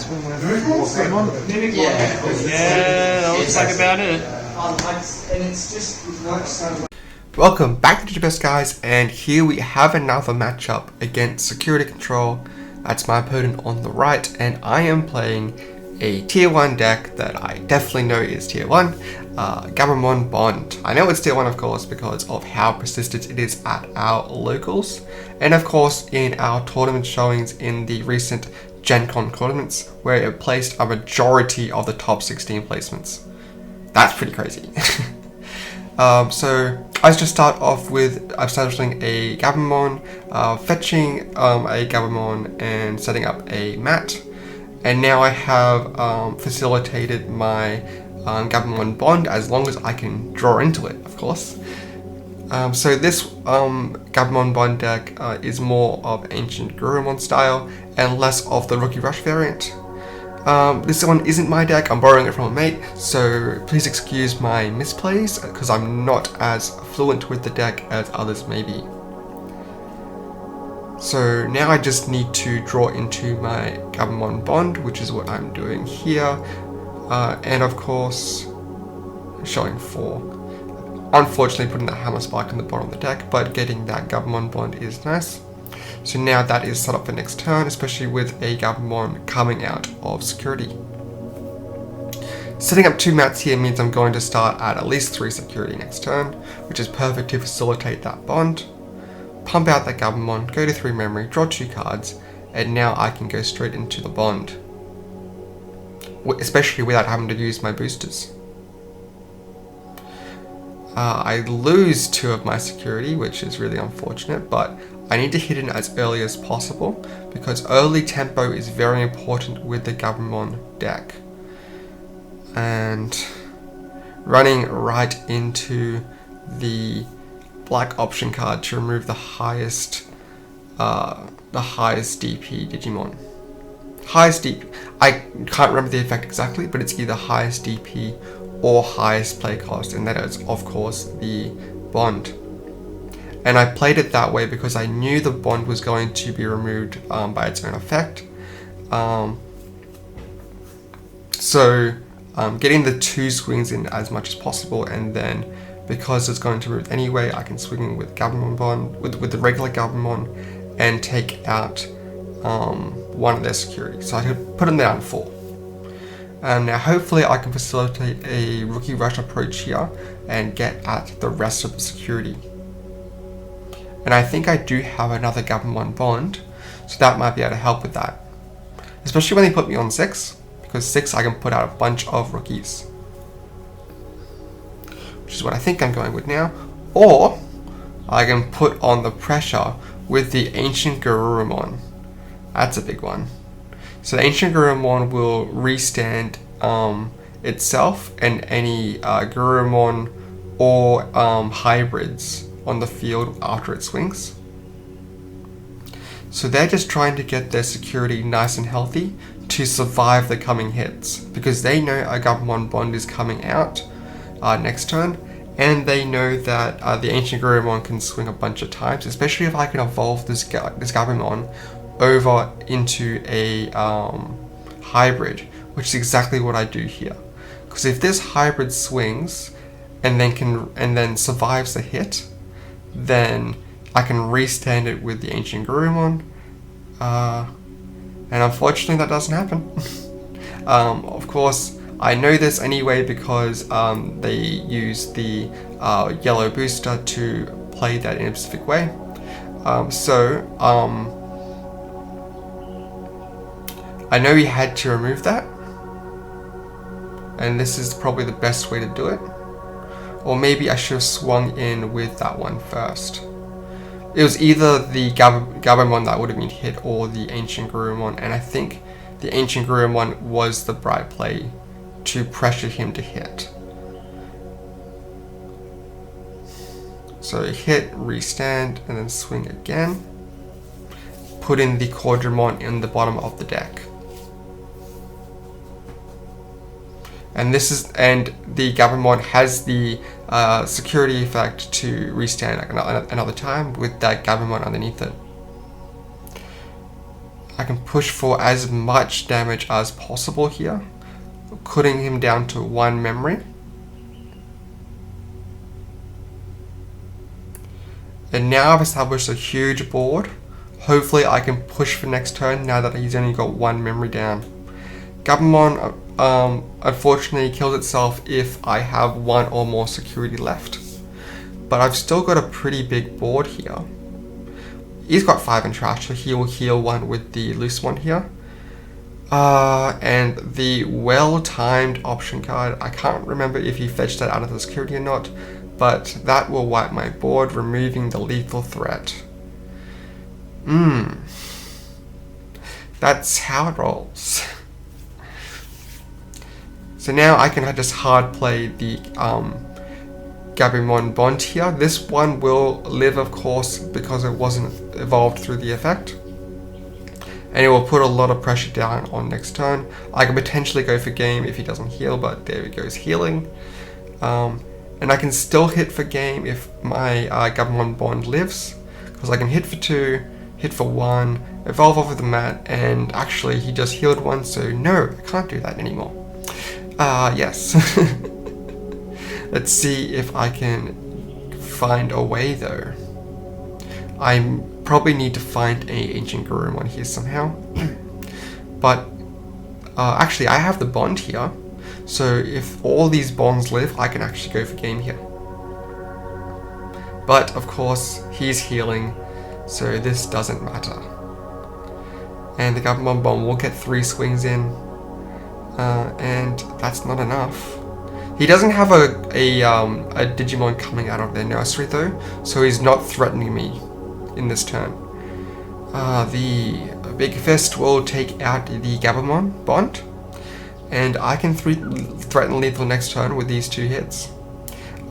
Yeah, that looks like about it. Welcome back to Digibest, guys, and here we have another matchup against Security Control. That's my opponent on the right, and I am playing a tier 1 deck that I definitely know is tier 1, Gabumon Bond. I know it's tier 1 of course because of how persistent it is at our locals, and of course in our tournament showings in the recent Gen Con tournaments where it placed a majority of the top 16 placements. That's pretty crazy. So let's just start off with establishing a Gabumon, fetching a Gabumon and setting up a mat. And now I have facilitated my Gabumon Bond as long as I can draw into it, of course. So this Gabumon Bond deck is more of Ancient Gabumon style and less of the Rookie Rush variant. This one isn't my deck, I'm borrowing it from a mate, so please excuse my misplays because I'm not as fluent with the deck as others may be. So now I just need to draw into my Gabumon Bond, which is what I'm doing here, and of course showing 4. Unfortunately putting that Hammer Spike on the bottom of the deck, but getting that Gabumon Bond is nice. So now that is set up for next turn, especially with a Gabumon coming out of security. Setting up 2 mats here means I'm going to start at least 3 security next turn, which is perfect to facilitate that bond. Pump out that Gabumon, go to 3 memory, draw 2 cards, and now I can go straight into the bond. Especially without having to use my boosters. I lose 2 of my security, which is really unfortunate, but I need to hit it as early as possible because early tempo is very important with the Gabumon deck. And running right into the black option card to remove the highest DP Digimon. Highest DP, I can't remember the effect exactly, but it's either highest DP or highest play cost, and that is of course the bond. And I played it that way because I knew the bond was going to be removed by its own effect. So getting the 2 swings in as much as possible, and then because it's going to remove anyway, I can swing in with Gabumon Bond, with the regular Gabumon, and take out one of their security. So I could put them down 4. And now hopefully I can facilitate a Rookie Rush approach here and get at the rest of the security. And I think I do have another Gabumon Bond, so that might be able to help with that. Especially when they put me on 6, because 6 I can put out a bunch of rookies. Which is what I think I'm going with now. Or I can put on the pressure with the Ancient Gabumon. That's a big one. So the Ancient Gabumon will restand itself and any Gabumon or hybrids on the field after it swings. So they're just trying to get their security nice and healthy to survive the coming hits, because they know a Gabumon Bond is coming out next turn, and they know that the Ancient Gabumon can swing a bunch of times, especially if I can evolve this Gabumon over into a hybrid, which is exactly what I do here. Because if this hybrid swings and then survives the hit, then I can restand it with the Ancient Gabumon, and unfortunately that doesn't happen. Of course, I know this anyway because they use the yellow booster to play that in a specific way. I know he had to remove that, and this is probably the best way to do it. Or maybe I should have swung in with that one first. It was either the Gabumon that would have been hit or the Ancient Gabumon, and I think the Ancient Gabumon was the bright play to pressure him to hit. So hit, restand, and then swing again. Put in the Quadramon in the bottom of the deck. And the Gabumon has the security effect to restand another time with that Gabumon underneath it. I can push for as much damage as possible here, cutting him down to 1 memory. And now I've established a huge board. Hopefully I can push for next turn now that he's only got 1 memory down. Gabumon unfortunately kills itself if I have 1 or more security left. But I've still got a pretty big board here. He's got 5 in trash, so he will heal 1 with the loose one here. And the well-timed option card, I can't remember if he fetched that out of the security or not, but that will wipe my board, removing the lethal threat. That's how it rolls. So now I can just hard play the Gabumon Bond here. This one will live, of course, because it wasn't evolved through the effect. And it will put a lot of pressure down on next turn. I can potentially go for game if he doesn't heal, but there he goes healing. And I can still hit for game if my Gabumon Bond lives, because I can hit for 2, hit for 1, evolve off of the mat, and actually he just healed 1, so no, I can't do that anymore. Yes. Let's see if I can find a way though. I probably need to find an Ancient Gabumon here somehow. But actually I have the bond here, so if all these bonds live, I can actually go for game here. But of course he's healing, so this doesn't matter. And the Gabumon Bomb will get 3 swings in, and that's not enough. He doesn't have a Digimon coming out of their nursery though, so he's not threatening me in this turn. The Big Fist will take out the Gabumon Bond, and I can threaten lethal next turn with these 2 hits.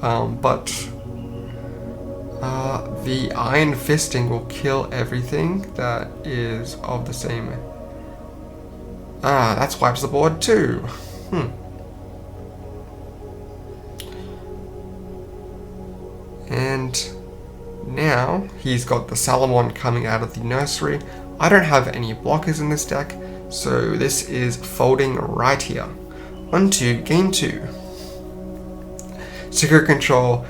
But the Iron Fisting will kill everything that is of the same. That wipes the board too. And now he's got the Salamon coming out of the nursery. I don't have any blockers in this deck, so this is folding right here. Onto game 2. Secure Control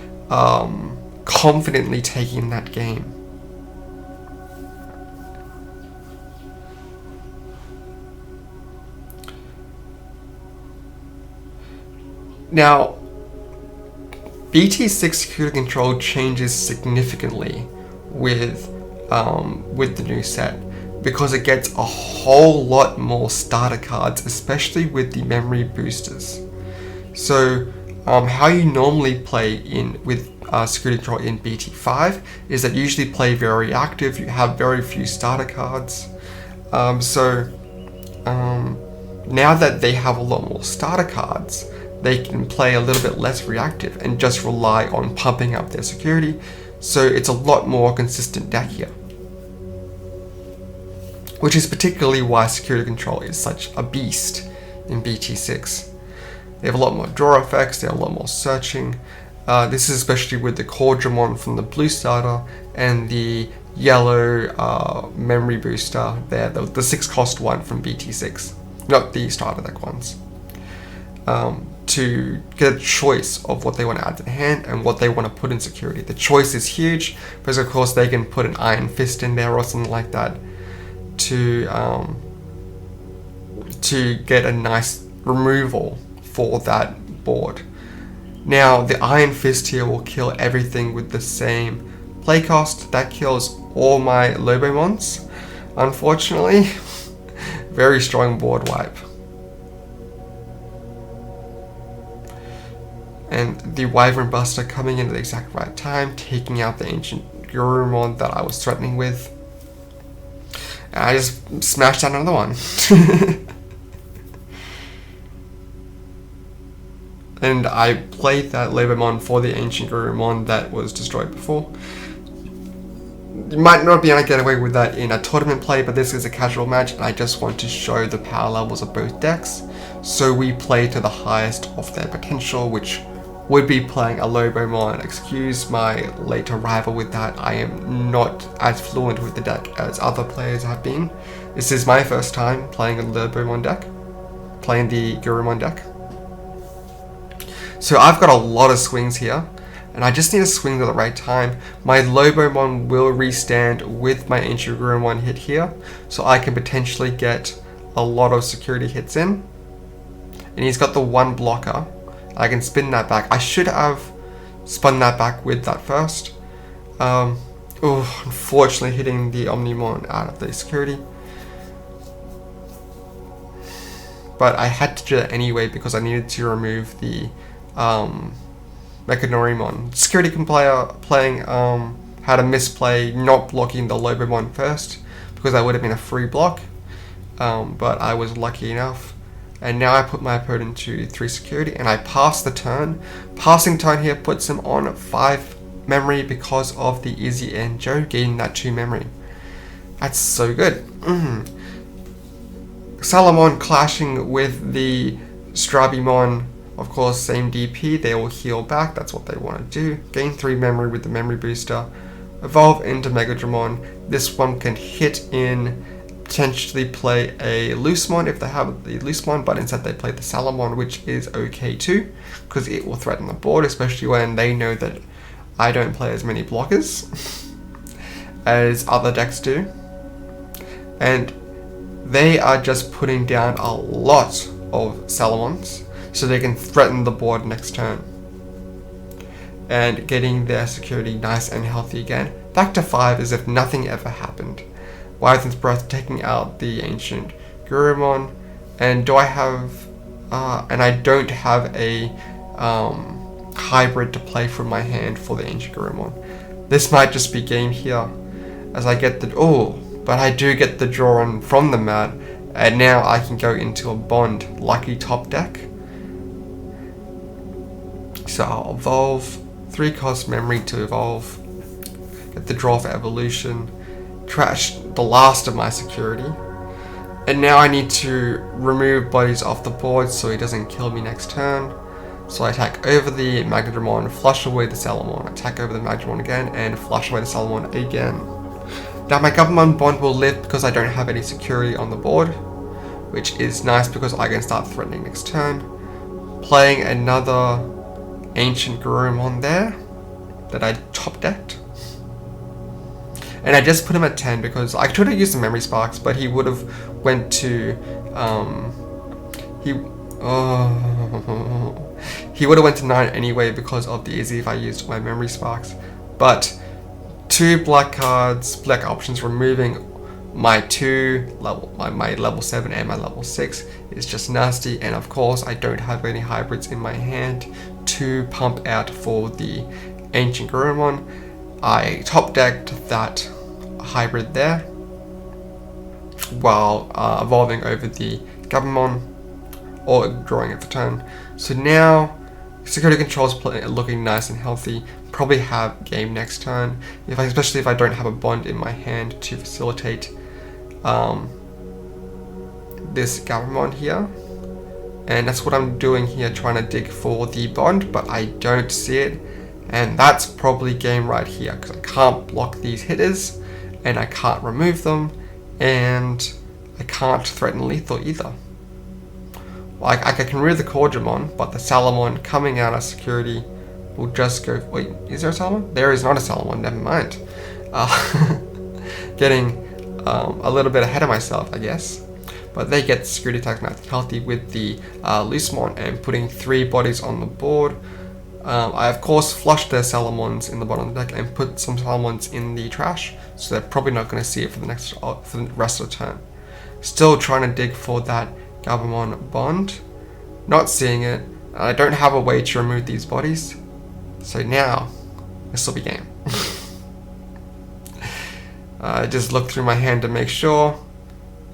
confidently taking that game. Now, BT6 security control changes significantly with the new set, because it gets a whole lot more starter cards, especially with the memory boosters. So how you normally play with security control in BT5 is that you usually play very active, you have very few starter cards. Now that they have a lot more starter cards, they can play a little bit less reactive and just rely on pumping up their security, so it's a lot more consistent deck here. Which is particularly why security control is such a beast in BT6. They have a lot more draw effects, they have a lot more searching. This is especially with the core Dramon from the blue starter and the yellow memory booster there, the 6 cost one from BT6, not the starter deck ones. To get a choice of what they want to add to the hand and what they want to put in security. The choice is huge, because of course they can put an Iron Fist in there or something like that to get a nice removal for that board. Now the Iron Fist here will kill everything with the same play cost. That kills all my Lobomons, unfortunately. Very strong board wipe. And the Wyvern Buster coming in at the exact right time, taking out the Ancient Gabumon that I was threatening with. And I just smashed out another one. And I played that Lobomon for the Ancient Gabumon that was destroyed before. You might not be able to get away with that in a tournament play, but this is a casual match, and I just want to show the power levels of both decks. So we play to the highest of their potential, which would be playing a Lobomon. Excuse my late arrival with that. I am not as fluent with the deck as other players have been. This is my first time playing a Gabumon deck, playing the Gabumon deck. So I've got a lot of swings here, and I just need to swing at the right time. My Lobomon will restand with my Ancient Gabumon hit here, so I can potentially get a lot of security hits in. And he's got the one blocker. I can spin that back. I should have spun that back with that first. Unfortunately hitting the Omnimon out of the security. But I had to do that anyway because I needed to remove the Mechanorimon. Security player playing had a misplay not blocking the Lobomon first because that would have been a free block. But I was lucky enough. And now I put my opponent to 3 security and I pass the turn. Passing turn here puts him on 5 memory because of the Izzy and Joe getting that 2 memory. That's so good. Salamon clashing with the Strabimon. Of course, same DP, they will heal back, that's what they want to do. Gain 3 memory with the memory booster. Evolve into Megadramon. This one can hit in, potentially play a Loosemon if they have the Loosemon, but instead they play the Salamon, which is okay too, because it will threaten the board, especially when they know that I don't play as many blockers as other decks do. And they are just putting down a lot of Salamons, so they can threaten the board next turn. And getting their security nice and healthy again. Back to 5 as if nothing ever happened. Wyvern's Breath taking out the Ancient Gabumon. And do I have... and I don't have a hybrid to play from my hand for the Ancient Gabumon. This might just be game here. As I get the... but I do get the draw on from the mat. And now I can go into a Bond. Lucky top deck. So I'll evolve. 3 cost memory to evolve. Get the draw for evolution. Trash the last of my security. And now I need to remove bodies off the board so he doesn't kill me next turn. So I attack over the Magnadramon, flush away the Salamon, attack over the Magnadramon again, and flush away the Salamon again. Now my Gabumon Bond will live because I don't have any security on the board, which is nice because I can start threatening next turn. Playing another Ancient Gabumon there that I top decked. And I just put him at 10 because I could have used the Memory Sparks, but he would have went to he would have went to 9 anyway because of the Izzy if I used my Memory Sparks. But 2 black cards, black options, removing my 2 level, my level 7 and my level 6 is just nasty. And of course I don't have any hybrids in my hand to pump out for the Ancient Gabumon. I top decked that hybrid there while evolving over the Gabumon or drawing it for turn. So now security controls looking nice and healthy. Probably have game next turn, especially if I don't have a Bond in my hand to facilitate this Gabumon here. And that's what I'm doing here, trying to dig for the Bond, but I don't see it. And that's probably game right here, because I can't block these hitters, and I can't remove them, and I can't threaten lethal either. Like, I can remove the Cordramon, but the Salamon coming out of security will just go... Wait, is there a Salamon? There is not a Salamon, never mind. Getting a little bit ahead of myself, I guess. But they get security attack nice and healthy with the Loosemon and putting 3 bodies on the board. I of course flushed their Salamons in the bottom of the deck and put some Salamons in the trash, so they're probably not going to see it for the rest of the turn. Still trying to dig for that Gabumon Bond, not seeing it. I don't have a way to remove these bodies, so now this will be game. I just look through my hand to make sure,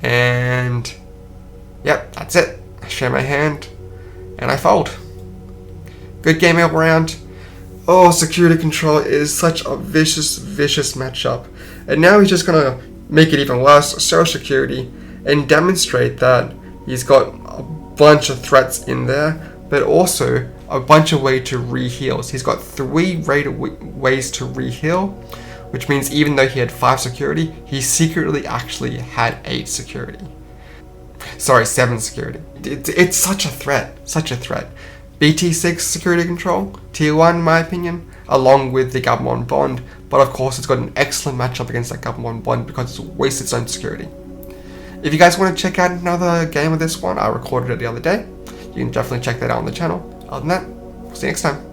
and yep, that's it. I show my hand and I fold. Good game all around. Oh, security control is such a vicious matchup. And now he's just gonna make it even worse, show security, and demonstrate that he's got a bunch of threats in there, but also a bunch of ways to re-heal. So he's got 3 ways to re-heal, which means even though he had 5 security, he secretly actually had 8 security. Sorry, 7 security. It's such a threat, such a threat. BT6 security control, tier 1 in my opinion, along with the Gabumon Bond, but of course it's got an excellent matchup against that Gabumon Bond because it's wasted its own security. If you guys want to check out another game of this one, I recorded it the other day. You can definitely check that out on the channel. Other than that, see you next time.